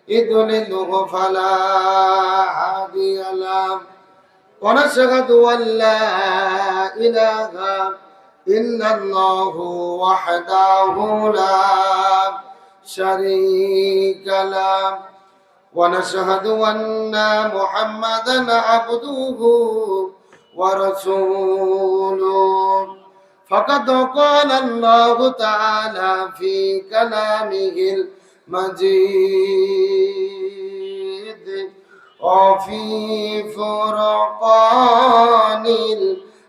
يضلله فلا هادي له ونشهد أن لا إله إلا الله وحده لا شريك له ونشهد أن محمدا عبده ورسوله فقد قال الله تعالى في كلامه المجيد وفي فرقان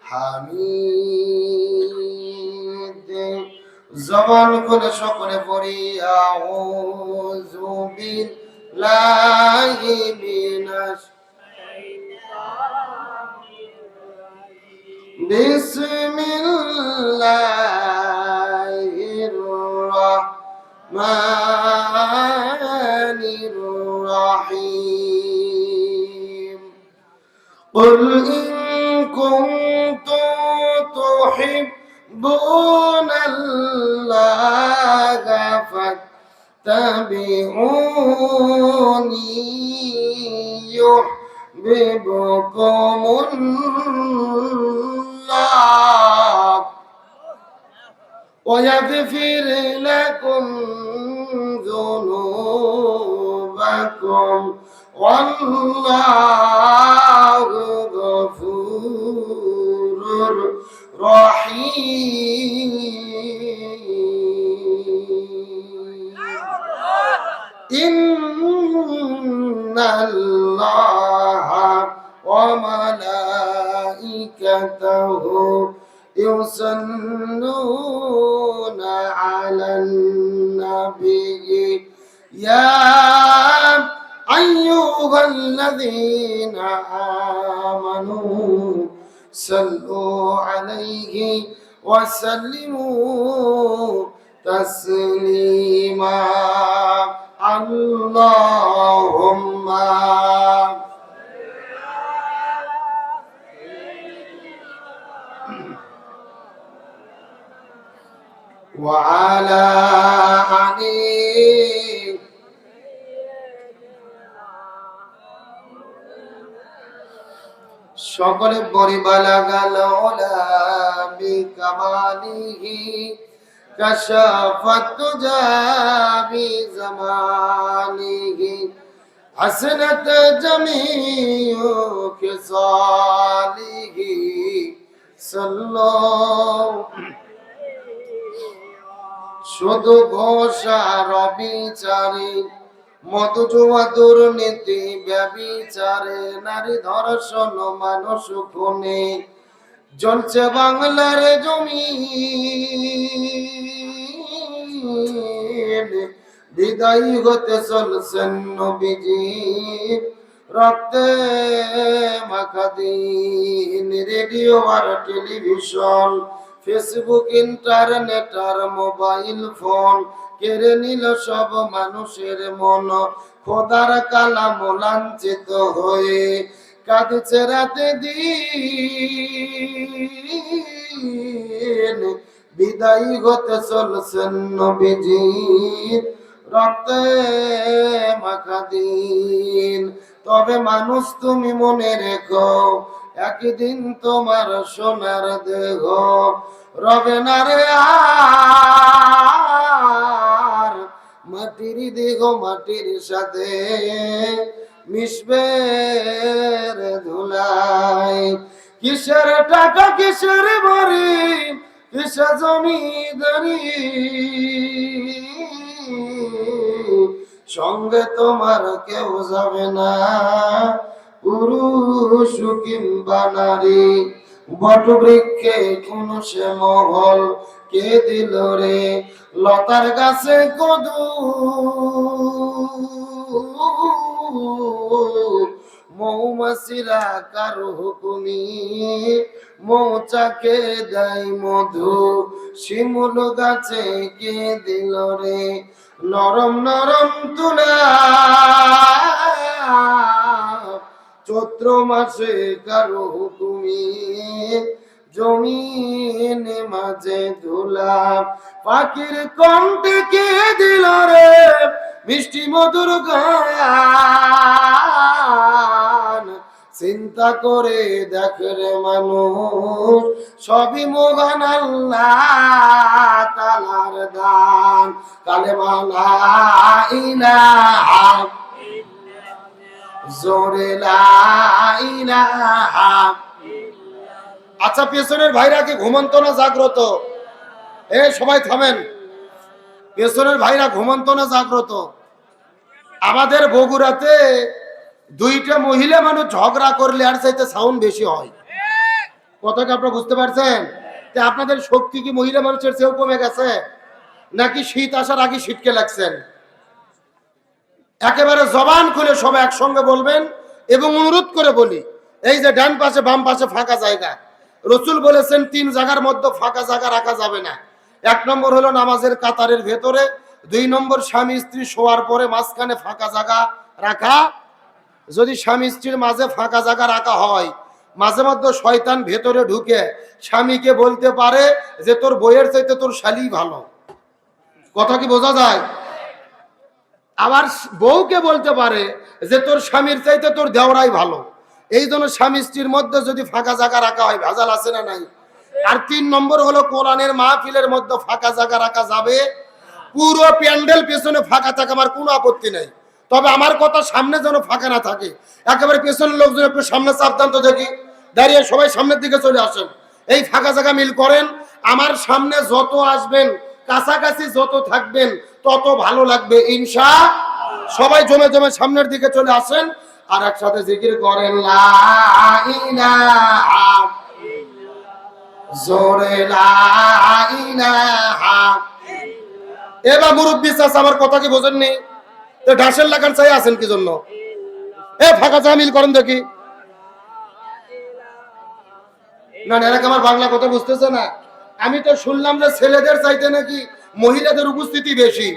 الحميد زبان كل شكر بري أعوذ بالله من بسم الله الرحمن الرحيم قل إن كنتم تحبون الله فاتبعوني يحببكم الله ويغفر لكم ذنوبكم والله غفور رحيم إن الله وملائكته يصلون على النبي يا أيها الذين آمنوا صلوا عليه وسلموا تسليما اللهم وعلى آله সকলে পরিবালা গেল বিকামালিহি কাশাফাত জাবি জামালিহি হাসনাত জামিউ খিসালিহি সাল্লাল্লাহু শুধু ঘোষা রবিচারী মধু জুয়া দুর্নীতি ব্যভিচারে নারী ধর্ষণ মানুষ খুনে জ্বলছে বাংলার জমি বিদায় হতে চলছেন নবীজি রক্তে মাখা দিন রেডিও আর টেলিভিশন ফেসবুক ইন্টারনেট আর মোবাইল ফোন কেড়ে নিল সব মানুষের মন খোদার কালাম লাঞ্ছিত হয়ে কাঁদছে রাতে দিন বিদায় হতে চলছেন নবীজি রক্তে মাখা দিন তবে মানুষ তুমি মনে রেখো একদিন তোমার সোনার দেহ রবে না রে আর মাটির দেহ মাটির সাথে মিশবে রে ধুলাই কিসের টাকা কিসের বাড়ি কিসের জমিদারি সঙ্গে তোমার কেউ যাবে না পুরুষ কিংবা নারী বট বৃক্ষে কোন সে মহল কে দিল রে লতার গাছে কদু মৌমাছিরা কারো হুকুমি মৌচাকে দেয় মধু শিমুল গাছে কে দিল রে নরম নরম তুলা চৈত্র মাসে কারো হুকুমি জমিন মাঝে ধুলা পাখির কণ্ঠে কে দিল রে মিষ্টি মধুর গান, চিন্তা করে দেখে রে মানুষ, সবই মহান আল্লাহ তাআলার দান। কালেমা লা ইলাহা, জোরে লা ইলাহা। আচ্ছা, পেছনের ভাইরা কি ঘুমন্ত না জাগ্রত? সবাই থামেন। পেছনের ভাইরা ঘুমন্ত না জাগ্রত? আমাদের বগুড়াতে দুইটা মহিলা মানুষ ঝগড়া করলে আর চাইতে সাউন্ড বেশি হয়। কথাটা আপনারা বুঝতে পারছেন? আপনাদের শক্তি কি মহিলা মানুষের চেয়েও কমে গেছে, নাকি শীত আসার আগে শীতকে লাগছেন? একেবারে জবান খুলে সবাই একসঙ্গে বলবেন এবং অনুরোধ করে বলি, এই যে ডান পাশে বাম পাশে ফাঁকা জায়গা, রসুল বলেছেন 3 জায়গার মধ্যে ফাঁকা জায়গা রাখা যাবে না। 1 নম্বর হলো নামাজের কাতারের ভেতরে, 2 নম্বর স্বামী স্ত্রী শোয়ার পরে মাঝখানে ফাঁকা জায়গা রাখা। যদি স্বামী স্ত্রীর মাঝে ফাঁকা জায়গা রাখা হয়, মাঝে মধ্যে শয়তান ভেতরে ঢুকে স্বামীকে বলতে পারে যে তোর বইয়ের চাইতে তোর শালী ভালো। কথা কি বোঝা যায়? আবার বউকে বলতে পারে যে তোর স্বামীর চাইতে তোর দেওরাই ভালো। এই জন্য স্বামী স্ত্রীর মধ্যে যদি ফাঁকা জায়গা রাখা হয়, ভেজাল আছে না নাই? আর 3 নম্বর হলো কোরআনের মাহফিলের মধ্যে ফাঁকা জায়গা রাখা যাবে। পুরো প্যান্ডেল পেছনে ফাঁকা থাকে, আমার কোনো আপত্তি নাই, তবে আমার কথা সামনে যেন ফাঁকা না থাকে। একেবারে পেছনের লোকজন একটু সামনে চাপ দেন তো দেখি, দাঁড়িয়ে সবাই সামনের দিকে চলে আসেন। এই ফাঁকা জায়গা মিল করেন। আমার সামনে যত আসবেন, কাছাকাছি যত থাকবেন, তত ভালো লাগবে ইনশাআল্লাহ। সবাই জমে জমে সামনের দিকে চলে আসেন আর একসাথে জিকির করেন লা ইলাহা, জোরে লা ইলাহা। এবার মুরব্বী চাচা আমার কথা কি বোঝেননি? তো ঢাসের লাগান চাই আছেন কি জন্য? ফাঁকা জায়গা মিল করেন দেখি। না না, এরকম আমার বাংলা কথা বুঝতেছে না। আমি তো শুনলাম যে ছেলেদের চাইতে নাকি মহিলাদের উপস্থিতি বেশি।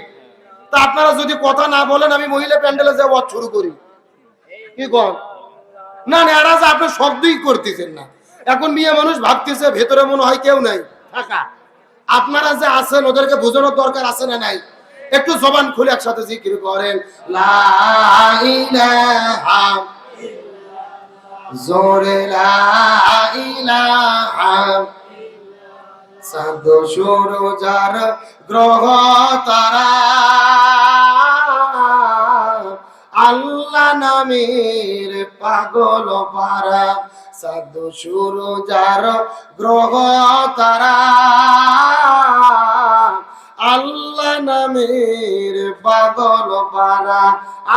তা আপনারা যদি কথা না বলেন, আমি মহিলা প্যান্ডেলে যে ওয়াজ শুরু করি, কি কর? না না, এরা যে আপনি শব্দই করতেছেন না। এখন মেয়ে মানুষ ভাবতেছে ভেতরে মনে হয় কেউ নাই, ফাঁকা। আপনারা যে আছেন ওদেরকে বোঝানোর দরকার আছে না নাই? একটু জবান খুলে একসাথে জিকির করেন লা ইলাহা, জোরে লা ইলাহা। চাঁদ সূর্য যার গ্রহ তারা, আল্লাহ নামের পাগল পারা। চাঁদ সূর্য যার গ্রহ তারা, আল্লাহ নামের পাগল পারা।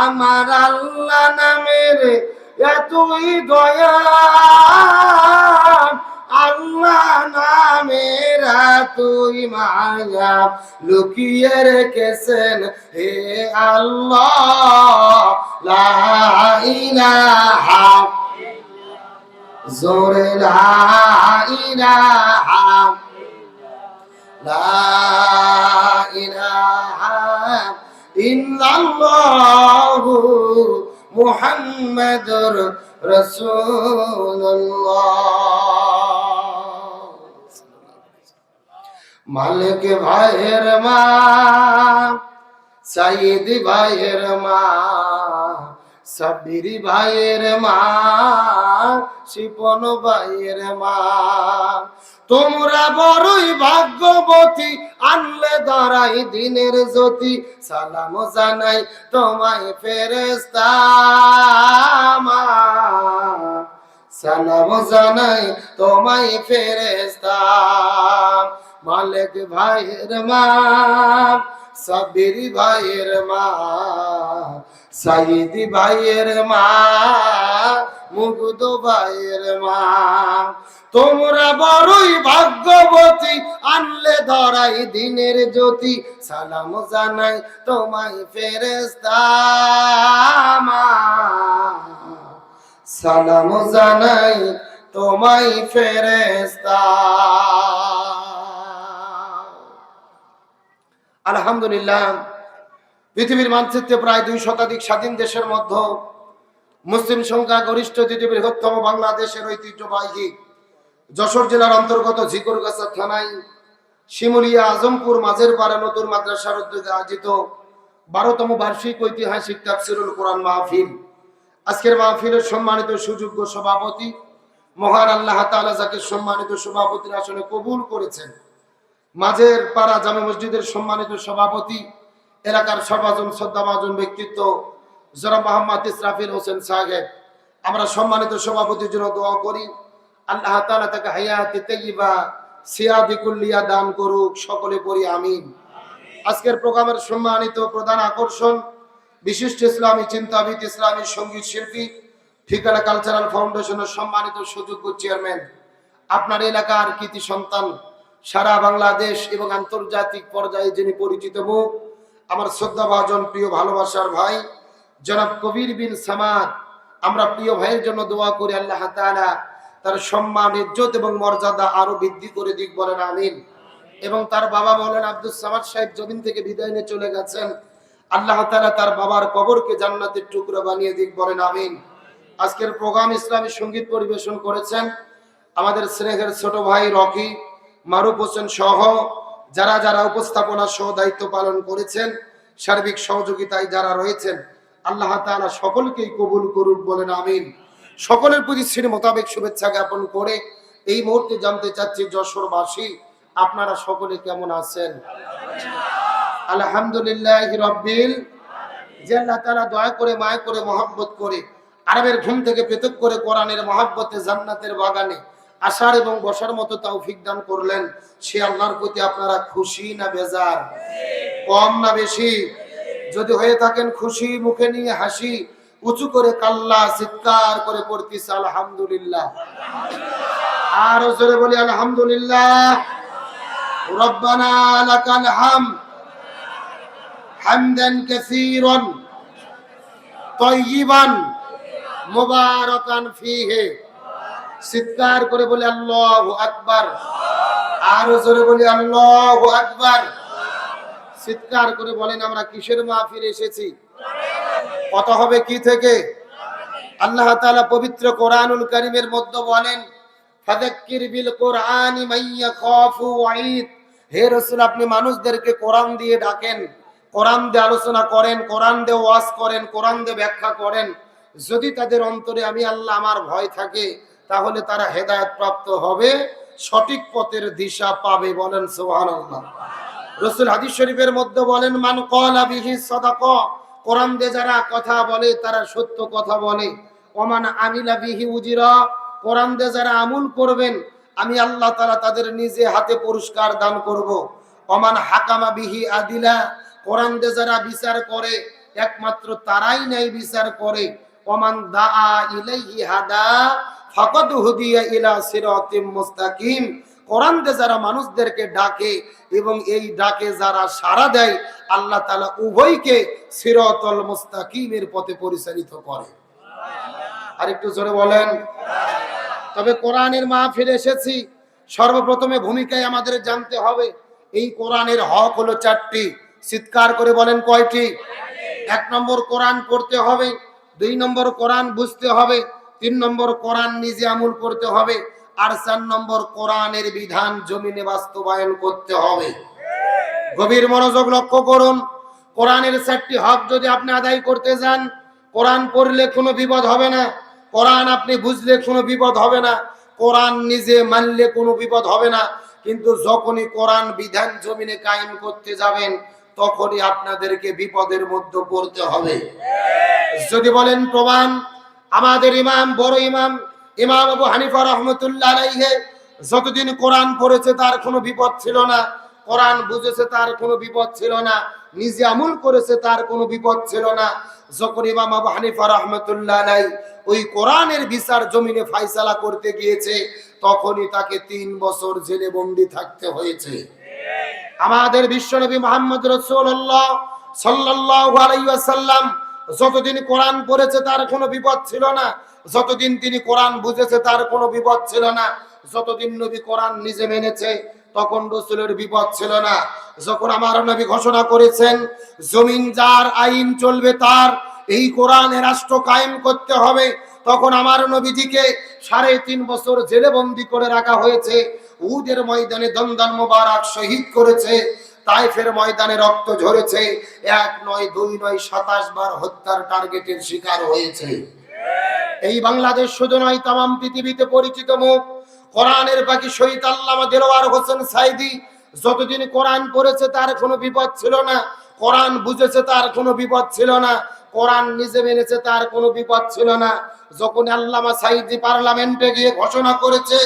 আমার আল্লাহ নামের এতই দয়া, আল্লাহ নামের তুই মায়া লুকিয়ে রেখেছেন হে আল্লাহ। লা ইলাহা, জোরে লা ইলাহা, লা ইলাহা ইল্লাল্লাহু মুহাম্মাদুর রাসূলুল্লাহ। মালিক ভাইয়ের মা, সাইদ ভাইয়ের মা, সাব্বির ভাইয়ের মা, শিপন ভাইয়ের মা, তোমরা বড়ই ভাগ্যবতী, আনলে দাঁড়াই দিনের জ্যোতি। সালাম জানাই তোমায় ফেরেশতা, সালাম জানাই তোমায় ফেরেশতা। মালিক ভাইয়ের মা, সাব্বির ভাইয়ের মা, সাইদ ভাইয়ের মা, মুগ্ধ ভাইয়ের মা, তোমরা বড়ই ভাগ্যবতী, আনলে ধরাই দিনের জ্যোতি। সালাম জানাই তোমায় ফেরেশতা, সালাম জানাই তোমায় ফেরেশতা। আলহামদুলিল্লাহ, পৃথিবীর মানচিত্রে প্রায় 2 শতাধিক স্বাধীন দেশের মধ্যে মুসলিম সংখ্যা গরিষ্ঠ দ্বিতীয় বৃহত্তম বাংলাদেশের ঐতিহ্যবাহী যশোর জেলার অন্তর্গত ঝিকরগাছা থানায় শিমুলিয়া আজমপুর মাঝের পাড়া নতুন মাদ্রাসার উদ্যোগে আয়োজিত 12তম বার্ষিক ঐতিহাসিক তাফসীরুল কোরআন মাহফিল। আজকের মাহফিলের সম্মানিত সুযোগ্য সভাপতি মহান আল্লাহ তাআলা যাকে সম্মানিত সভাপতির আসনে কবুল করেছেন, মাঝের পাড়া জামে মসজিদের সম্মানিত সভাপতি, এলাকার সর্বজন শ্রদ্ধাভাজন ব্যক্তিত্ব জনাব মোহাম্মদ ইসরাফিল হোসেন সাহেব, আমরা সম্মানিত সভাপতির জন্য দোয়া করি আল্লাহ তাআলা তাকে হায়াতে তাইয়্যিবা সিয়াদি কুল্লিয়া দান করুক, সকলে পড়ি আমিন। আজকের প্রোগ্রামের সম্মানিত প্রধান আকর্ষণ বিশিষ্ট ইসলামী চিন্তাবিদ, ইসলামী সঙ্গীত শিল্পী, ঠিকানা কালচারাল ফাউন্ডেশনের সম্মানিত সুযোগ্য চেয়ারম্যান, আপনার এলাকার কৃতি সন্তান, সারা বাংলাদেশ এবং আন্তর্জাতিক পর্যায়ে যিনি পরিচিত মুখ, আমার শ্রদ্ধাভাজন প্রিয় ভালোবাসার ভাই জনাব কবির বিন সামাদ। আমরা প্রিয় ভাইয়ের জন্য দোয়া করি আল্লাহ তাআলা তার সম্মান, ইজ্জত এবং মর্যাদা আরো বৃদ্ধি করে দিক, বলেন আমিন। এবং তার বাবা মাওলানা আব্দুস সামাদ সাহেব জমিন থেকে বিদায় নিয়ে চলে গেছেন, আল্লাহ তাআলা তার বাবার কবরকে জান্নাতের টুকরো বানিয়ে দিক, বলেন আমিন। আজকের প্রোগ্রাম ইসলামী সঙ্গীত পরিবেশন করেছেন আমাদের স্নেহের ছোট ভাই রকি মারুফ হোসেন সহ যারা যারা উপস্থাপনা সহ দায়িত্ব পালন করেছেন, সার্বিক সহযোগিতায় যারা রয়েছেন, আল্লাহ তাআলা সকলকেই কবুল করুন, বলেন আমিন। সকলের প্রতি শ্রী মোতাবেক শুভেচ্ছা জ্ঞাপন করে এই মুহূর্তে জানতে চাচ্ছি যশোরবাসী আপনারা সকলে কেমন আছেন? আলহামদুলিল্লাহি রাব্বিল। যে আল্লাহ তাআলা দয়া করে, মায়া করে, মহব্বত করে, আরবের ঘুম থেকে পৃথক করে কোরআনের মহব্বতে জান্নাতের বাগানে আসার এবং বসার মতো তৌফিক দান করলেন, সে আল্লাহর প্রতি আপনারা খুশি না বেজার? কম না বেশি? যদি হয়ে থাকেন খুশি, মুখে নিয়ে হাসি, উঁচু করে কাল্লা চিৎকার করে পড়তেছে আলহামদুলিল্লাহ। আর জোরে বলি আলহামদুলিল্লাহ। রব্বানা লাকাল হামদ হামদান কাসীরান তাইয়িবান মুবারাকান ফীহি। চিৎকার করে বলি আল্লাহু আকবার। আর জোরে বলি আল্লাহু আকবার। চিৎকার করে বলেন আমরা কিসের মাহফিলে এসেছি? কথা হবে কি থেকে? আল্লাহ তাআলা পবিত্র কোরআনুল কারীমের মধ্যে বলেন ফাযাক্কির বিল কোরআনি মান ইয়াখাফু ওয়াঈদ। হে রাসূল, আপনি মানুষদেরকে কোরআন দিয়ে ডাকেন, কোরআন দিয়ে আলোচনা করেন, কোরআন দিয়ে ওয়াজ করেন, কোরআন দিয়ে ব্যাখ্যা করেন। যদি তাদের অন্তরে আমি আল্লাহ আমার ভয় থাকে, তাহলে তারা হেদায়েত প্রাপ্ত হবে, সঠিক পথের দিশা পাবে, বলেন সুবহানাল্লাহ। রাসূল হাদিস শরীফের মধ্যে বলেন মান ক্বালা বিহি সাদাকা। কোরআন দিয়ে যারা কথা বলে তারা সত্য কথা বলে। ওমান আমিলা বিহি উজরা। কোরআন দিয়ে যারা আমল করবেন আমি আল্লাহ তাআলা তাদের নিজে হাতে পুরস্কার দান করব। ওমান হাকামা বিহি আদিলা। কোরআন দিয়ে যারা বিচার করে একমাত্র তারাই নাই বিচার করে। ওমান দাআ ইলাইহি হাদা ফাকাদ হুদিয়া ইলা সিরাতিম মুস্তাকিম। কোরআন দিয়ে যারা মানুষদেরকে ডাকে এবং এই ডাকে যারা সাড়া দেয়, আল্লাহ তাআলা উভয়কে সিরাতুল মুস্তাকিমের পথে পরিচালিত করে। আরেকটু জোরে বলেন। তবে কোরআনের মাহফিলে এসেছি, সর্বপ্রথমে ভূমিকায় আমাদের জানতে হবে এই কোরআনের হক হলো 4টি। চিৎকার করে বলেন কয়টি? 1 নম্বর কোরআন পড়তে হবে, 2 নম্বর কোরআন বুঝতে হবে, 3 নম্বর কোরআন নিজে আমল করতে হবে, আর 4 নম্বর কোরআনের বিধান জমিনে বাস্তবায়ন করতে হবে। গভীর মনোযোগ লক্ষ্য করুন। কোরআনের 4টি হক যদি আপনি আদায় করতে যান, কোরআন পড়লে কোনো বিপদ হবে না, কোরআন আপনি বুঝলে কোনো বিপদ হবে না, কোরআন নিজে মানলে কোনো বিপদ হবে না। কিন্তু যখনই কোরআন বিধান জমিনে কায়েম করতে যাবেন, তখনই আপনাদেরকে বিপদের মধ্যে পড়তে হবে। যদি বলেন প্রমাণ, আমাদের ইমাম, বড় ইমাম ইমাম আবু হানিফা রাহমাতুল্লাহ আলাইহি যতদিন কোরআন পড়েছে তার কোনো বিপদ ছিল না, কোরআন বুঝেছে তার কোনো বিপদ ছিল না, নিজে আমল করেছে তার কোনো বিপদ ছিল না। যখন ইমাম আবু হানিফা রাহমাতুল্লাহ আলাইহি ওই কোরআনের বিচার জমিনে ফয়সালা করতে গিয়েছে, তখনই তাকে 3 বছর জেলে বন্দী থাকতে হয়েছে। আমাদের বিশ্বনবী মুহাম্মদ রাসূলুল্লাহ সাল্লাল্লাহু আলাইহি ওয়াসাল্লাম যতদিন কোরআন পড়েছে তার কোনো বিপদ ছিল না, যতদিন তিনি কোরআন বুঝেছে তার কোনো বিপদ ছিল না, যতদিন নবী কোরআন নিজে মেনেছে তখন রাসূলের বিপদ ছিল না। যখন আমার নবী ঘোষণা করেছেন জমিন যার, আইন চলবে তার, এই কোরআনে রাষ্ট্র কায়েম করতে হবে, তখন আমার নবীজিকে 3.5 বছর জেলে বন্দী করে রাখা হয়েছে। উহুদের ময়দানে দমদান মোবারক শহীদ করেছে। তাইফের ময়দানে রক্ত ঝরেছে, 1 নয় 2 নয় 27 বার হত্যার টার্গেটের শিকার হয়েছে। এই বাংলাদেশ শুধু নয়, তামাম পৃথিবীতে পরিচিত মুখ কোরআনের পাখি শহীদ আল্লামা দেলোয়ার হোসেন সাইদি। যতদিন কোরআন পড়েছে তার কোনো বিপদ ছিল না, কোরআন বুঝেছে তার কোনো বিপদ ছিল না, কোরআন নিজে মেনেছে তার কোনো বিপদ ছিল না। যখন আল্লামা সাইদি পার্লামেন্টে গিয়ে ঘোষণা করেছে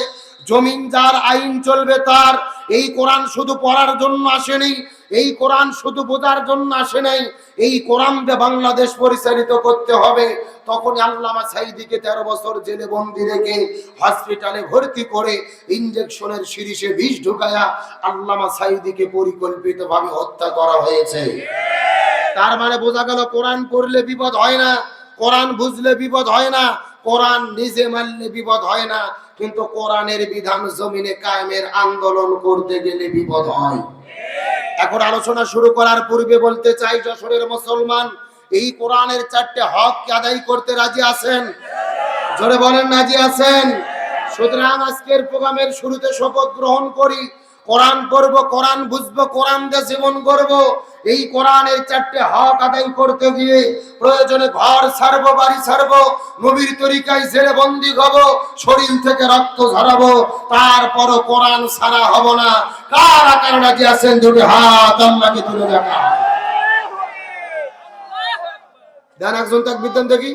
জমিন যার, আইন চলবে তার, এই কোরআন শুধু পড়ার জন্য আসেনি, এই কোরআন শুধু বোঝার জন্য আসে নাই, এই কোরআন দিয়ে বাংলাদেশ পরিচালিত করতে হবে, তখন আল্লামা সাইদিকে 13 বছর জেলে বন্দি রেখে হসপিটালে ভর্তি করে ইনজেকশনের শিরিষে বিষ ঢুকায়া আল্লামা সাইদিকে পরিকল্পিতভাবে হত্যা করা হয়েছে। তার মানে বোঝা গেল কোরআন পড়লে বিপদ হয় না, কোরআন বুঝলে বিপদ হয় না, কোরআন নিজে মানলে বিপদ হয় না, কিন্তু কোরআনের বিধান জমিনে কায়েমের আন্দোলন করতে গেলে বিপদ হয়। এখন আলোচনা শুরু করার পূর্বে বলতে চাই, যশোরের মুসলমান এই কোরআনের 4টে হক আদায় করতে রাজি আছেন? জোরে বলেন রাজি আছেন? সুতরাং আজকের প্রোগ্রামের শুরুতে শপথ গ্রহণ করি, কোরআন পড়বো, কোরআন বুঝবো, কোরআন দিয়ে জীবন গড়বো। এই কোরআনের 4টে হক আদায় করতে গিয়ে প্রয়োজনে ঘর ছাড়বো, বাড়ি ছাড়বো, নবীর তরিকায় জেলে বন্দি হব, শরীর থেকে রক্ত ঝরাবো, তারপরও কোরআন ছাড়া হব না। কারা কারা রাজি আছেন? দুটি হাত আল্লাহকে তুলে দেখা দেন, একজন তাকবীর দেন দেখি।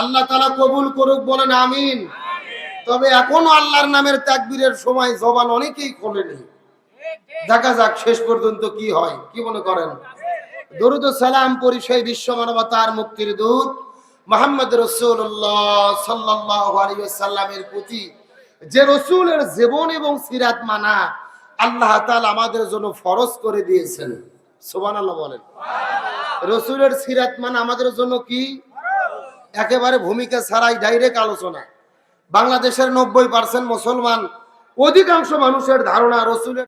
আল্লাহ তাআলা কবুল করুক, বলেন আমিন। তবে এখনো আল্লাহর নামের তাকবীরের সময় জবান অনেকেই খোলেনি। দেখা যাক শেষ পর্যন্ত কি হয়, কি মনে করেন? দরুদ ও সালাম পড়ি সেই বিশ্ব মানবতার মুক্তির দূত মুহাম্মদ রাসূলুল্লাহ সাল্লাল্লাহু আলাইহি ওয়াসাল্লামের প্রতি, যে রাসূলের জীবন এবং সিরাত মানা আল্লাহ তাআলা আমাদের জন্য ফরজ করে দিয়েছেন। সুবহানাল্লাহ বলেন। রাসূলের সিরাত মানা আমাদের জন্য কি? একেবারে ভূমিকা ছাড়াই ডাইরেক্ট আলোচনা। বাংলাদেশের 90% মুসলমান, অধিকাংশ মানুষের ধারণা রাসূলের